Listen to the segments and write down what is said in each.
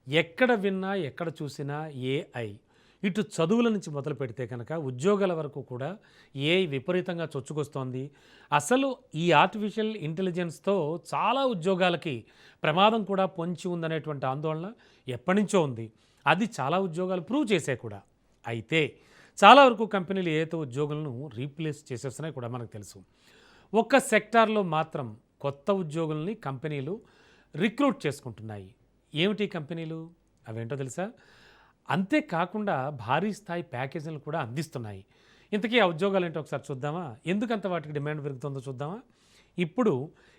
ఎక్కడ విన్నా, ఎక్కడ చూసినా ఏఐ. ఇటు చదువుల నుంచి మొదలు పెడితే కనుక ఉద్యోగాల వరకు కూడా ఏఐ విపరీతంగా చొచ్చుకొస్తోంది. అసలు ఈ ఆర్టిఫిషియల్ ఇంటెలిజెన్స్‌తో చాలా ఉద్యోగాలకి ప్రమాదం కూడా పొంచి ఉందనేటువంటి ఆందోళన ఎప్పటినుంచో ఉంది. అది చాలా ఉద్యోగాలు ప్రూవ్ చేశాయి కూడా. అయితే చాలా వరకు కంపెనీలు ఏఐతో ఉద్యోగులను రీప్లేస్ చేసేస్తున్నాయి కూడా మనకు తెలుసు. ఒక్క సెక్టార్‌లో మాత్రం కొత్త ఉద్యోగుల్ని కంపెనీలు రిక్రూట్ చేసుకుంటున్నాయి. ఏమిటి కంపెనీలు? అవేంటో తెలుసా? అంతేకాకుండా భారీ స్థాయి ప్యాకేజీలను కూడా అందిస్తున్నాయి. ఇంతకీ ఆ ఉద్యోగాలేంటో ఒకసారి చూద్దామా? ఎందుకంత వాటికి డిమాండ్ పెరుగుతుందో చూద్దామా? ఇప్పుడు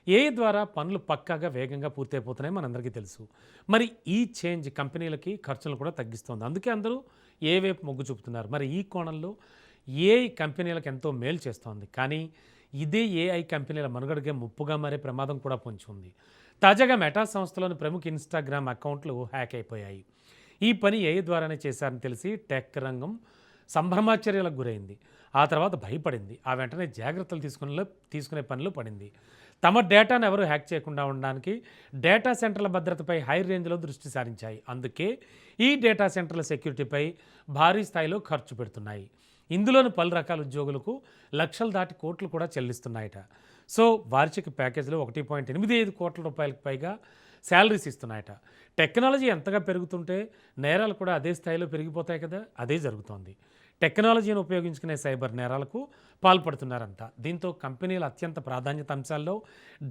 ఏఐ ద్వారా పనులు పక్కాగా వేగంగా పూర్తయిపోతున్నాయి మనందరికీ తెలుసు. మరి ఈ చేంజ్ కంపెనీలకి ఖర్చులను కూడా తగ్గిస్తోంది. అందుకే అందరూ ఏఐ వైపు మొగ్గు చూపుతున్నారు. మరి ఈ కోణంలో ఏఐ కంపెనీలకు ఎంతో మేలు చేస్తోంది. కానీ ఇదే ఏఐ కంపెనీల మనుగడకే ముప్పుగా మారే ప్రమాదం కూడా పొంచి ఉంది. తాజాగా మెటా సంస్థలోని ప్రముఖ ఇన్‌స్టాగ్రామ్ అకౌంట్లు హ్యాక్ అయిపోయాయి. ఈ పని ఏఐ ద్వారానే చేశారని తెలిసి టెక్ రంగం సంభ్రమాశ్చర్యాలకు గురైంది. ఆ తర్వాత భయపడింది. ఆ వెంటనే జాగ్రత్తలు తీసుకునే పనిలో పడింది. తమ డేటాను ఎవరు హ్యాక్ చేయకుండా ఉండడానికి డేటా సెంటర్ల భద్రతపై హై రేంజ్లో దృష్టి సారించాయి. అందుకే ఈ డేటా సెంటర్ల సెక్యూరిటీపై భారీ స్థాయిలో ఖర్చు పెడుతున్నాయి. ఇందులోని పలు రకాల ఉద్యోగులకు లక్షలు దాటి కోట్లు కూడా చెల్లిస్తున్నాయట. సో వార్షిక ప్యాకేజీలో 1.85 కోట్ల రూపాయలకు పైగా శాలరీస్ ఇస్తున్నాయట. టెక్నాలజీ ఎంతగా పెరుగుతుంటే నేరాలు కూడా అదే స్థాయిలో పెరిగిపోతాయి కదా, అదే జరుగుతోంది. టెక్నాలజీని ఉపయోగించుకునే సైబర్ నేరాలకు పాల్పడుతున్నారంతా. దీంతో కంపెనీల అత్యంత ప్రాధాన్యత అంశాల్లో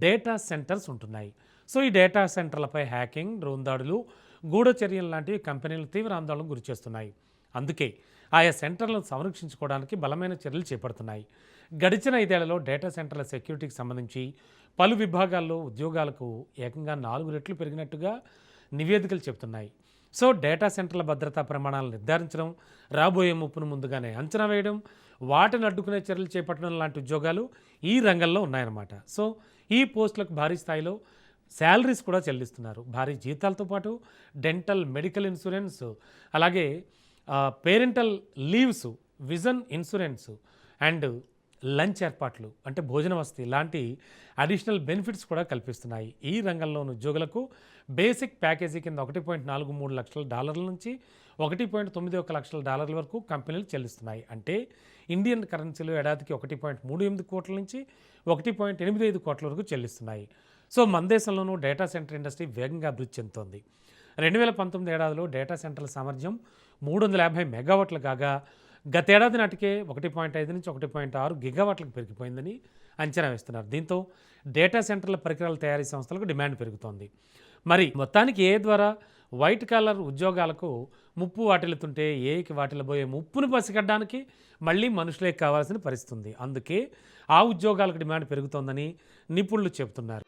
డేటా సెంటర్స్ ఉంటున్నాయి. సో ఈ డేటా సెంటర్లపై హ్యాకింగ్, డ్రోన్ దాడులు, గూఢచర్యలు లాంటివి కంపెనీలు తీవ్ర ఆందోళనకు గురిచేస్తున్నాయి. అందుకే ఆయా సెంటర్లను సంరక్షించుకోవడానికి బలమైన చర్యలు చేపడుతున్నాయి. గడిచిన 5 ఏళ్లలో డేటా సెంటర్ల సెక్యూరిటీకి సంబంధించి పలు విభాగాల్లో ఉద్యోగాలకు ఏకంగా 4 రెట్లు పెరిగినట్టుగా నివేదికలు చెబుతున్నాయి. సో డేటా సెంటర్ల భద్రతా ప్రమాణాలను నిర్ధారించడం, రాబోయే ముప్పును ముందుగానే అంచనా వేయడం, వాటిని అడ్డుకునే చర్యలు చేపట్టడం లాంటి ఉద్యోగాలు ఈ రంగంలో ఉన్నాయన్నమాట. సో ఈ పోస్టులకు భారీ స్థాయిలో శాలరీస్ కూడా చెల్లిస్తున్నారు. భారీ జీతాలతో పాటు డెంటల్, మెడికల్ ఇన్సూరెన్స్, అలాగే parental leaves, vision insurance and lunch ఏర్పాట్లు అంటే భోజన వసతి లాంటి అడిషనల్ బెనిఫిట్స్ కూడా కల్పిస్తున్నాయి. ఈ రంగంలోని ఉద్యోగులకు బేసిక్ ప్యాకేజీ కింద $1.43 లక్షల నుంచి $1.91 లక్షల వరకు కంపెనీలు చెల్లిస్తున్నాయి. అంటే ఇండియన్ కరెన్సీలో ఏడాదికి 1.38 కోట్ల నుంచి 1.85 కోట్ల వరకు చెల్లిస్తున్నాయి. సో మన దేశంలోనూ డేటా సెంటర్ ఇండస్ట్రీ వేగంగా అభివృద్ధి చెందుతోంది. 2019 ఏడాదిలో డేటా సెంటర్ల సామర్థ్యం 350 మెగావాట్లు కాగా గతేడాది నాటికే 1.5 నుంచి 1.6 గిగావాట్లకు పెరిగిపోయిందని అంచనా వేస్తున్నారు. దీంతో డేటా సెంటర్ల పరికరాల తయారీ సంస్థలకు డిమాండ్ పెరుగుతోంది. మరి మొత్తానికి ఏఐ ద్వారా వైట్ కాలర్ ఉద్యోగాలకు ముప్పు వాటిల్లుతుంటే ఏఐకి వాటిల్లబోయే ముప్పును పసిగట్టడానికి మళ్ళీ మనుషులే కావాల్సిన పరిస్థితి ఉంది. అందుకే ఆ ఉద్యోగాలకు డిమాండ్ పెరుగుతోందని నిపుణులు చెబుతున్నారు.